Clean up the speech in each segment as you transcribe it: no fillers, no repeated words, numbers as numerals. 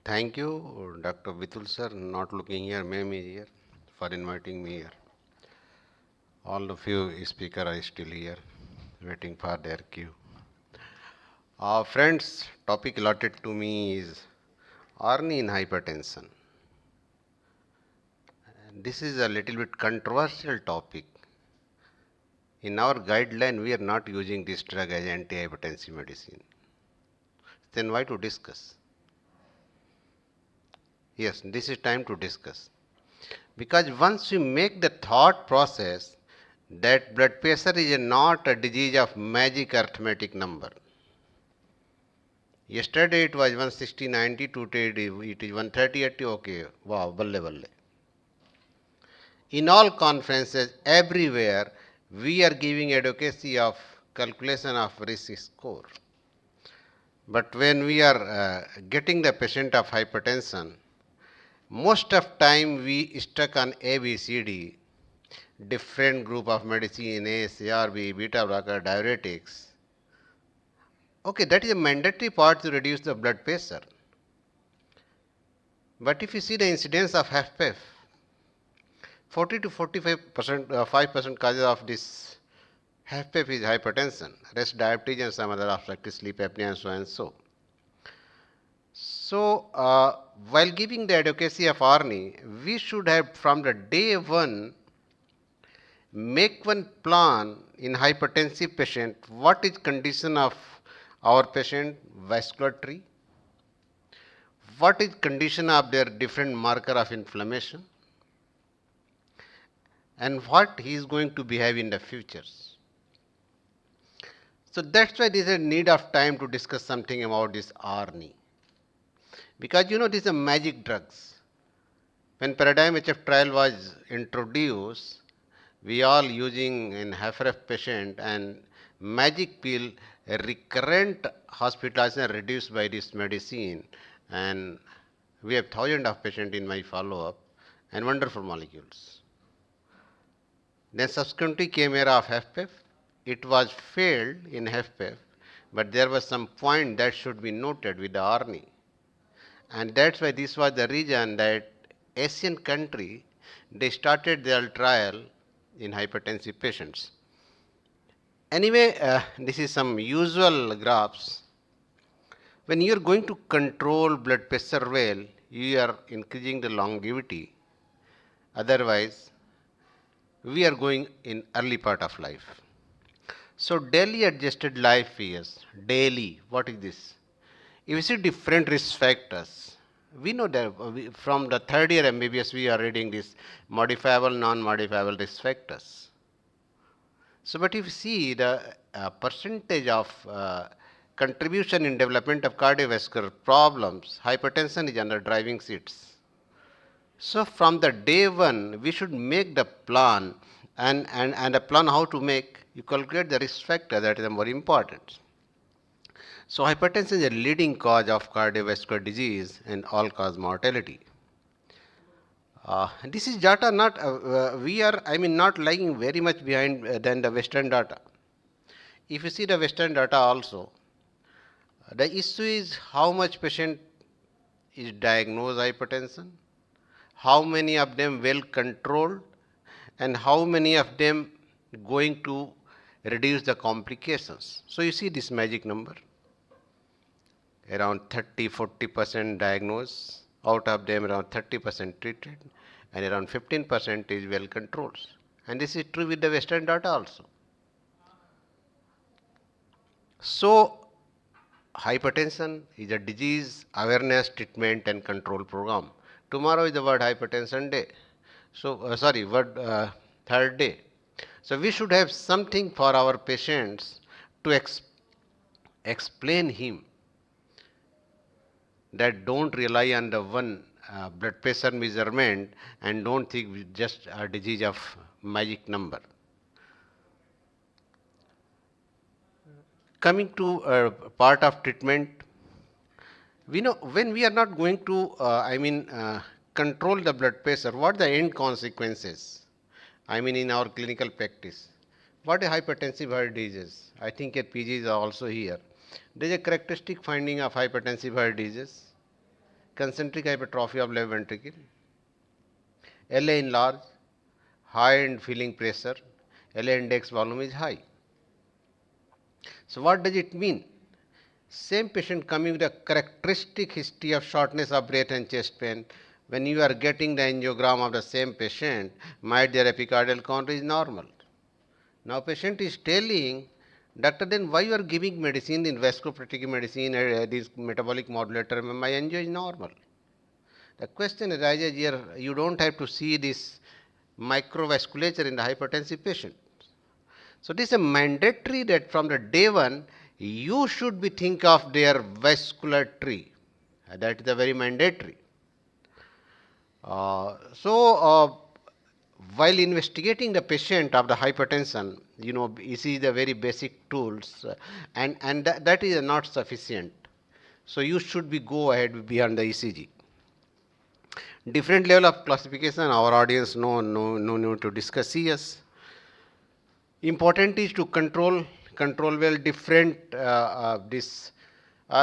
Thank you, Dr. Vitull sir, not looking here, ma'am is here, for inviting me here. All of you speaker are still here, waiting for their cue. Friends, topic allotted to me is Arni in hypertension. This is a little bit controversial topic. In our guideline, we are not using this drug as antihypertensive medicine. Then why to discuss? Yes, this is time to discuss. Because once we make the thought process that blood pressure is not a disease of magic arithmetic number. Yesterday it was 160/90, today it is 130/80, okay, wow, balle balle. In all conferences, everywhere, we are giving advocacy of calculation of risk score. But when we are getting the patient of hypertension, most of time we stuck on ABCD, different group of medicine, ACE, ARB, beta blocker, diuretics. Okay, that is a mandatory part to reduce the blood pressure. But if you see the incidence of HFpEF, 40 to 45%, 5% causes of this HFpEF is hypertension, rest diabetes and some other obstructive sleep apnea and so and so. So, while giving the advocacy of ARNI, we should have from the day one make one plan in hypertensive patient, what is condition of our patient vasculatory, what is condition of their different marker of inflammation, and what he is going to behave in the futures. So that's why there is a need of time to discuss something about this ARNI. Because these are magic drugs. When paradigm HF trial was introduced, we all using in HFrEF patient and magic pill, a recurrent hospitalization reduced by this medicine, and we have thousands of patients in my follow-up and wonderful molecules. Then subsequently came era of HFpEF. It was failed in HFpEF, but there was some point that should be noted with the ARNI. And that's why this was the reason that Asian country, they started their trial in hypertensive patients. Anyway, this is some usual graphs. When you are going to control blood pressure well, you are increasing the longevity. Otherwise, we are going in early part of life. So daily adjusted life years, daily, what is this? If you see different risk factors, we know that from the third year MBBS we are reading this modifiable, non-modifiable risk factors. So, but if you see the percentage of contribution in development of cardiovascular problems, hypertension is under driving seats. So, from the day one, we should make the plan and a plan how to make, you calculate the risk factor, that is more important. So, hypertension is a leading cause of cardiovascular disease and all-cause mortality. This is data not, we are, not lagging very much behind than the Western data. If you see the Western data also, the issue is how much patient is diagnosed hypertension, how many of them well controlled, and how many of them going to reduce the complications. So you see this magic number, around 30-40% diagnosed, out of them around 30% treated, and around 15% is well controlled. And this is true with the Western data also. So, hypertension is a disease awareness, treatment and control program. Tomorrow is the World Hypertension Day. So, World Third Day. So, we should have something for our patients to explain him that don't rely on the one blood pressure measurement and don't think just a disease of magic number. Coming to part of treatment, we know when we are not going to, control the blood pressure, what are the end consequences? In our clinical practice. What is hypertensive heart disease? I think your PG is also here. There is a characteristic finding of hypertensive heart disease. concentric hypertrophy of left ventricle, LA enlarged, high end filling pressure, LA index volume is high. So what does it mean? Same patient coming with a characteristic history of shortness of breath and chest pain, when you are getting the angiogram of the same patient, might their epicardial count is normal. Now patient is telling, doctor, then why you are giving medicine in vasculoprotective medicine, this metabolic modulator, my angio is normal. The question arises here, you don't have to see this microvasculature in the hypertensive patient. So this is a mandatory that from the day one, you should be think of their vascular tree. That is a very mandatory. While investigating the patient of the hypertension, you see the very basic tools, and that is not sufficient. So you should be go ahead beyond the ECG. Different level of classification, our audience no need to discuss CS. Important is to control well different this.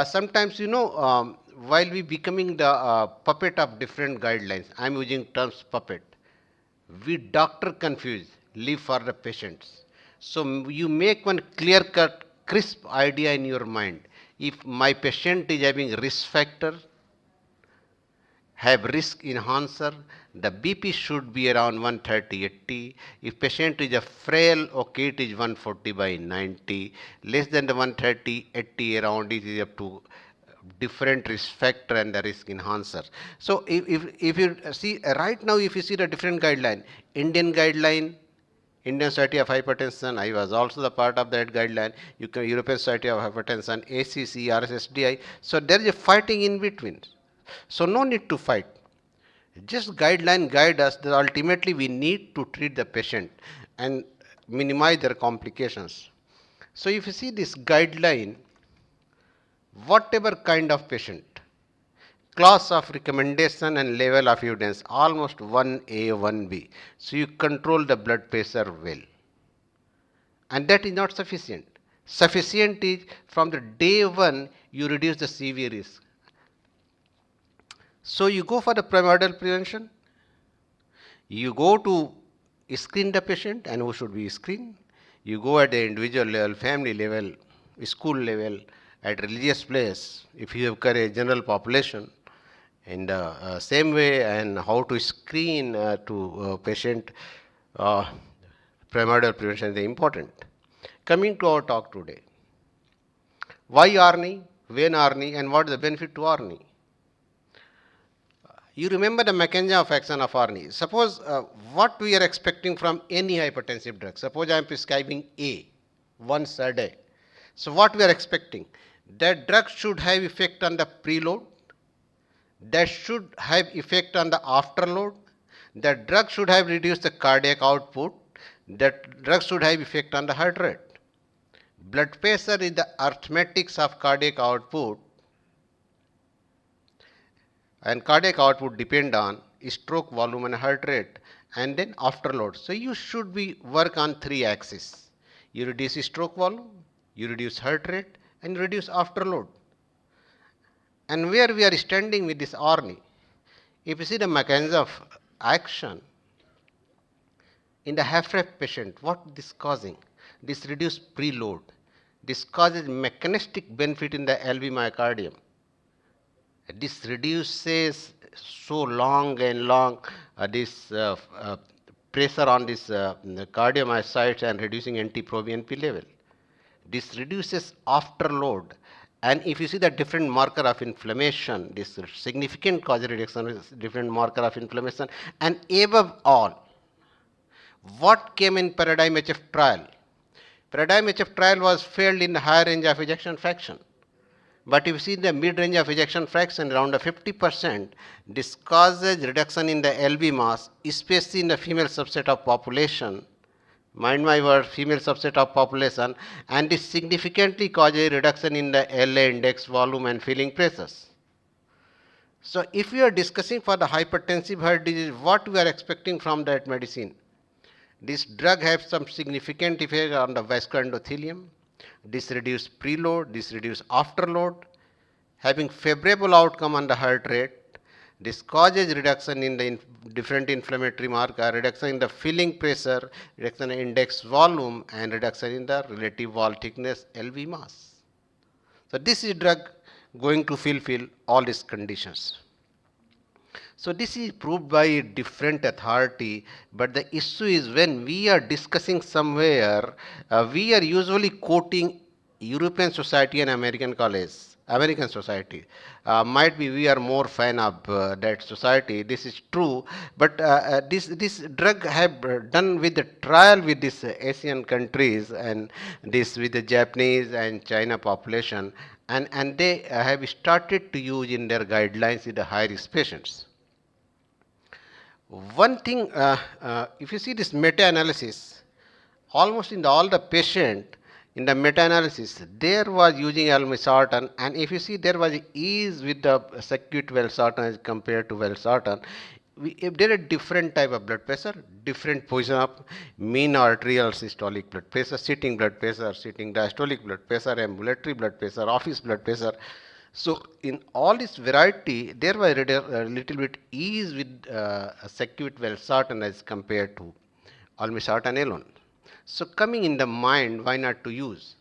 Sometimes while we becoming the puppet of different guidelines, I am using terms puppet. We doctor confuse, leave for the patients. So you make one clear cut, crisp idea in your mind. If my patient is having risk factor, have risk enhancer, the BP should be around 130/80. If patient is a frail, okay, it is 140/90. Less than the 130/80 around it is up to different risk factor and the risk enhancer. So if you see right now, if you see the different guideline, Indian guideline, Indian Society of Hypertension, I was also the part of that guideline, European Society of Hypertension, ACC, RSSDI. So there is a fighting in between. So no need to fight. Just guideline guide us that ultimately we need to treat the patient and minimize their complications. So if you see this guideline, whatever kind of patient, class of recommendation and level of evidence, almost 1A, 1B. So you control the blood pressure well. And that is not sufficient. Sufficient is from the day one, you reduce the severe risk. So you go for the primordial prevention. You go to screen the patient, and who should be screened. You go at the individual level, family level, school level, at religious place, if you have a general population, in the same way, and how to screen to patient, primordial prevention is important. Coming to our talk today, why ARNI, when ARNI, and what is the benefit to ARNI? You remember the mechanism of action of ARNI. Suppose what we are expecting from any hypertensive drug. Suppose I am prescribing A once a day. So what we are expecting? That drug should have effect on the preload. That should have effect on the afterload. That drug should have reduced the cardiac output. That drug should have effect on the heart rate. Blood pressure is the arithmetics of cardiac output, and cardiac output depend on stroke volume and heart rate, and then afterload. So you should be work on three axes. You reduce stroke volume, you reduce heart rate, and you reduce afterload. And where we are standing with this ARNI, if you see the mechanism of action in the HFrEF patient, what this causing? This reduced preload. This causes mechanistic benefit in the LV myocardium. This reduces so long this pressure on this cardiomyocytes and reducing NT-proBNP level. This reduces afterload. And if you see the different marker of inflammation, this significant cause reduction is different marker of inflammation. And above all, what came in paradigm HF trial? Paradigm HF trial was failed in the higher range of ejection fraction. But if you see the mid-range of ejection fraction around 50%, this causes reduction in the LV mass, especially in the female subset of population. Mind my word, female subset of population, and this significantly causes a reduction in the LA index volume and filling pressures. So if we are discussing for the hypertensive heart disease, what we are expecting from that medicine? This drug has some significant effect on the vascular endothelium. This reduce preload, this reduce afterload, having favorable outcome on the heart rate, This causes reduction in the different inflammatory marker, reduction in the filling pressure, reduction in index volume, and reduction in the relative wall thickness, LV mass. So this is drug going to fulfill all these conditions. So this is proved by a different authority, but the issue is when we are discussing somewhere, we are usually quoting European society and American college, American society. Might be we are more fan of that society. This is true, but this drug have done with the trial with these Asian countries and this with the Japanese and China population, and they have started to use in their guidelines in the high risk patients. One thing, if you see this meta-analysis, almost in all the patient in the meta-analysis, there was using olmesartan, and if you see there was ease with the circuit valsartan as compared to valsartan. If there are different type of blood pressure, different position of mean arterial systolic blood pressure, sitting blood pressure, sitting diastolic blood pressure, ambulatory blood pressure, office blood pressure. So in all this variety, there was a little bit ease with circuit valsartan as compared to olmesartan alone. So coming in the mind, why not to use?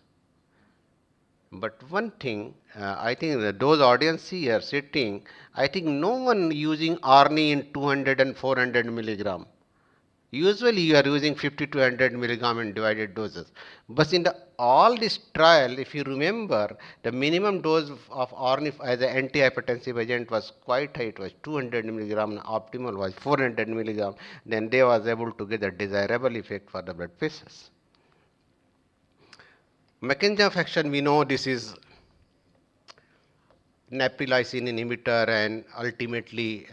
But one thing, I think that those audience here sitting, I think no one using Arni in 200 and 400 milligram. Usually you are using 50 to 100 milligram in divided doses. But in the all this trial, if you remember, the minimum dose of ornif as an antihypertensive agent was quite high. It was 200 milligram. Optimal was 400 milligram. Then they was able to get a desirable effect for the blood pressures. Mechanism of action, we know this is neprilysin inhibitor, and ultimately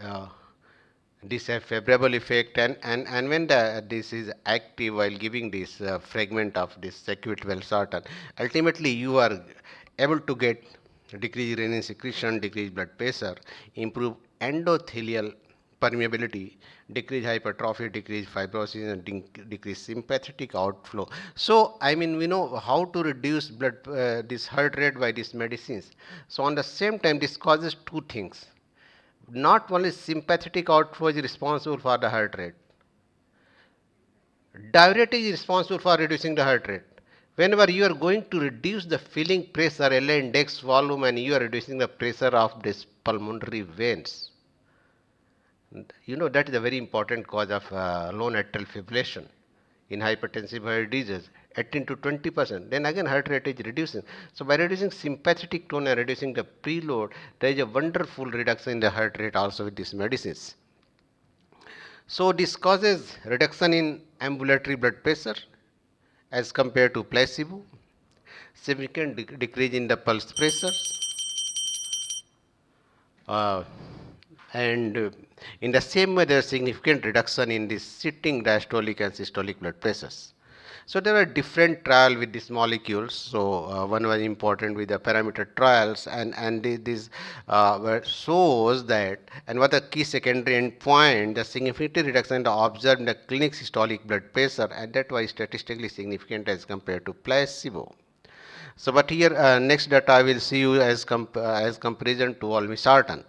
this have favorable effect, and when this is active while giving this fragment of this circuit valsartan, ultimately you are able to get decreased renin secretion, decreased blood pressure, improve endothelial permeability, decrease hypertrophy, decrease fibrosis, and decrease sympathetic outflow. So, I mean, we know how to reduce blood this heart rate by these medicines. So, on the same time, this causes two things. Not only sympathetic outflow is responsible for the heart rate, diuretic is responsible for reducing the heart rate. Whenever you are going to reduce the filling pressure, LA index volume, and you are reducing the pressure of this pulmonary veins, you know that is a very important cause of low atrial fibrillation in hypertensive heart disease, 18 to 20%. Then again, heart rate is reducing. So by reducing sympathetic tone and reducing the preload, there is a wonderful reduction in the heart rate also with these medicines. So this causes reduction in ambulatory blood pressure as compared to placebo, significant decrease in the pulse pressure, uh, and in the same way there is significant reduction in the sitting diastolic and systolic blood pressures. So there are different trials with these molecules. So one was important with the parameter trials, and this shows that, and what the key secondary endpoint, the significant reduction in the observed in the clinic systolic blood pressure, and that was statistically significant as compared to placebo. So, but here next data I will see you as comparison to olmesartan.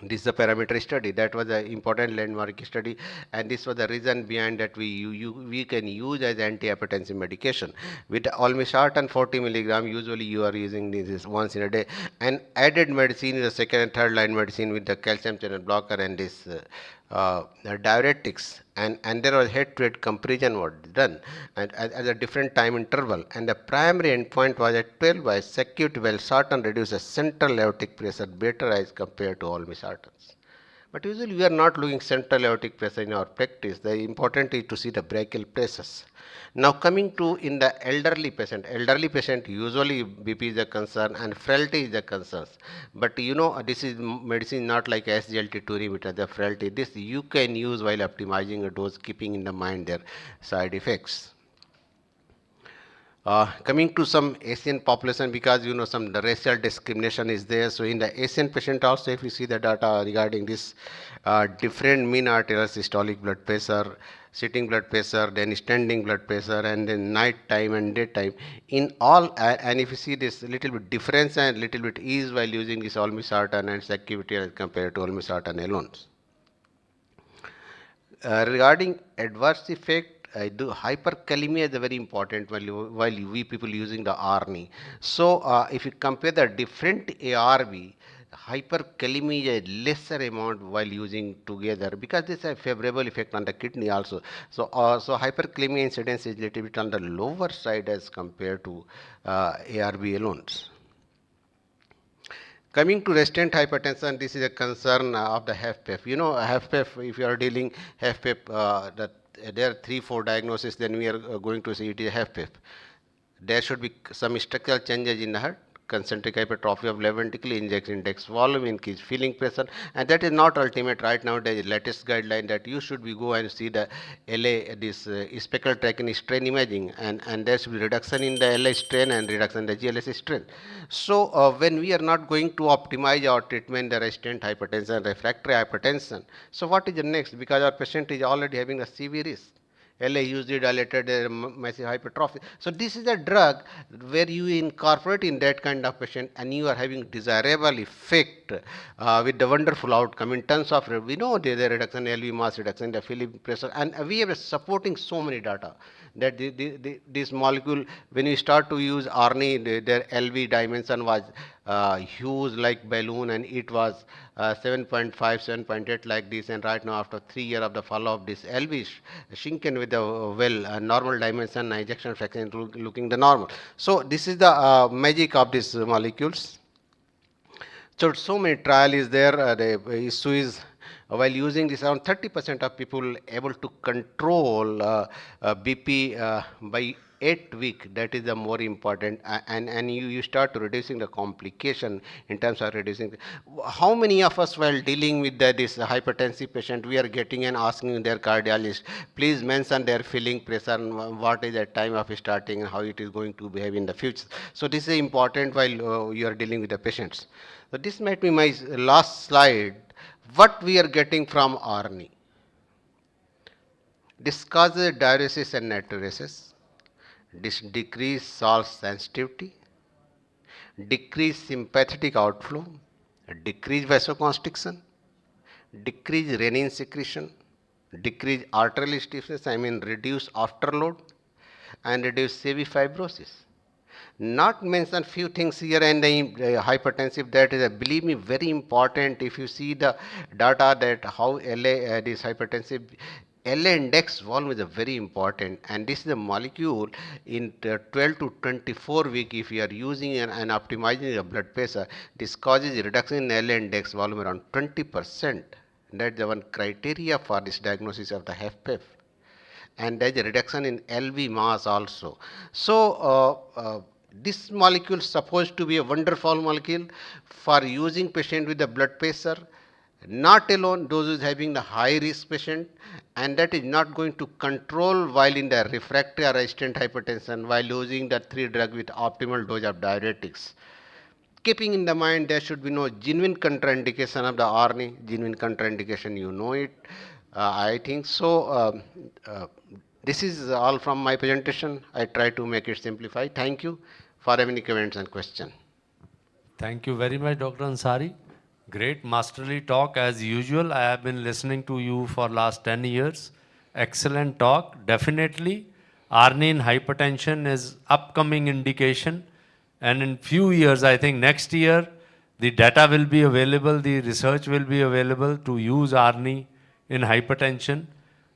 This is a parameter study. That was an important landmark study, and this was the reason behind that we can use as antihypertensive medication. With olmesartan 40 milligram, usually you are using this once in a day, and added medicine is a second and third line medicine with the calcium channel blocker and this diuretics, and there was head-to-head comparison was done and at a different time interval, and the primary endpoint was at 12 by circuit valsartan reduces central aortic pressure better as compared to olmesartan. But usually we are not looking central aortic pressure in our practice. The important is to see the brachial pressures. Now coming to in the elderly patient usually BP is a concern and frailty is a concern. But you know this is medicine not like SGLT2 inhibitor, the frailty. This you can use while optimizing a dose, keeping in the mind their side effects. Coming to some Asian population, because some the racial discrimination is there. So in the Asian patient also, if you see the data regarding this different mean arterial systolic blood pressure, sitting blood pressure, then standing blood pressure, and then night time and daytime. In all, and if you see this little bit difference and little bit ease while using this olmesartan and activity as compared to olmesartan alone. Regarding adverse effect, I do hyperkalemia is a very important while we people using the ARNI. So if you compare the different ARV, hyperkalemia is lesser amount while using together because this has a favorable effect on the kidney also. So hyperkalemia incidence is little bit on the lower side as compared to ARV alone. Coming to resistant hypertension, this is a concern of the HFpEF. HFpEF, if you are dealing HFpEF, that there are 3-4 diagnoses, then we are going to see it is HFpEF. There should be some structural changes in the heart, concentric hypertrophy of left ventricle, injection index volume, increased filling pressure, and that is not ultimate. Right now, there is latest guideline that you should be go and see the LA, this spectral tracking strain imaging, and there should be reduction in the LA strain and reduction in the GLS strain. So when we are not going to optimize our treatment, the resistant hypertension, refractory hypertension, so what is the next? Because our patient is already having a severe risk. LA usually dilated massive hypertrophy. So this is a drug where you incorporate in that kind of patient and you are having desirable effect with the wonderful outcome in terms of, we know there is a reduction in LV mass, reduction in the filling pressure, and we are supporting so many data that this molecule, when we start to use ARNI, their LV dimension was huge like balloon, and it was 7.5, 7.8 like this, and right now after 3 years of the follow-up, this LV shrunken with the normal dimension, ejection fraction looking the normal. So this is the magic of these molecules. So many trial is there. The issue is while using this, around 30% of people able to control BP by 8 week. That is the more important, and you start reducing the complication in terms of reducing. How many of us while dealing with this hypertensive patient, we are getting and asking their cardiologist, please mention their filling pressure and what is the time of starting and how it is going to behave in the future. So this is important while you are dealing with the patients. So this might be my last slide. What we are getting from ARNI? Discusses diuresis and natriuresis, decrease salt sensitivity, decrease sympathetic outflow, decrease vasoconstriction, decrease renin secretion, decrease arterial stiffness, reduce afterload, and reduce CV fibrosis. Not mention few things here, and the hypertensive, that is believe me very important. If you see the data that how LA this hypertensive LA index volume is a very important, and this is a molecule in 12 to 24 week. If you are using and optimizing your blood pressure, this causes a reduction in LA index volume around 20%. That's the one criteria for this diagnosis of the HFpEF, and there is a reduction in LV mass also. So this molecule is supposed to be a wonderful molecule for using patient with the blood pressure, not alone those who is having the high risk patient, and that is not going to control while in the refractory or resistant hypertension while using the 3 drug with optimal dose of diuretics. Keeping in the mind there should be no genuine contraindication of the ARNI. Genuine contraindication, you know it. I think so. This is all from my presentation. I try to make it simplified. Thank you for any comments and questions. Thank you very much, Dr. Ansari. Great masterly talk as usual. I have been listening to you for last 10 years. Excellent talk. Definitely, Arnin hypertension is upcoming indication. And in few years, I think next year, the data will be available, the research will be available to use ARNI in hypertension.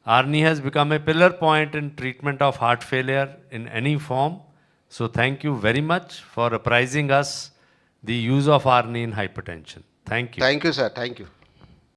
ARNI has become a pillar point in treatment of heart failure in any form. So thank you very much for apprising us the use of ARNI in hypertension. Thank you. Thank you, sir. Thank you.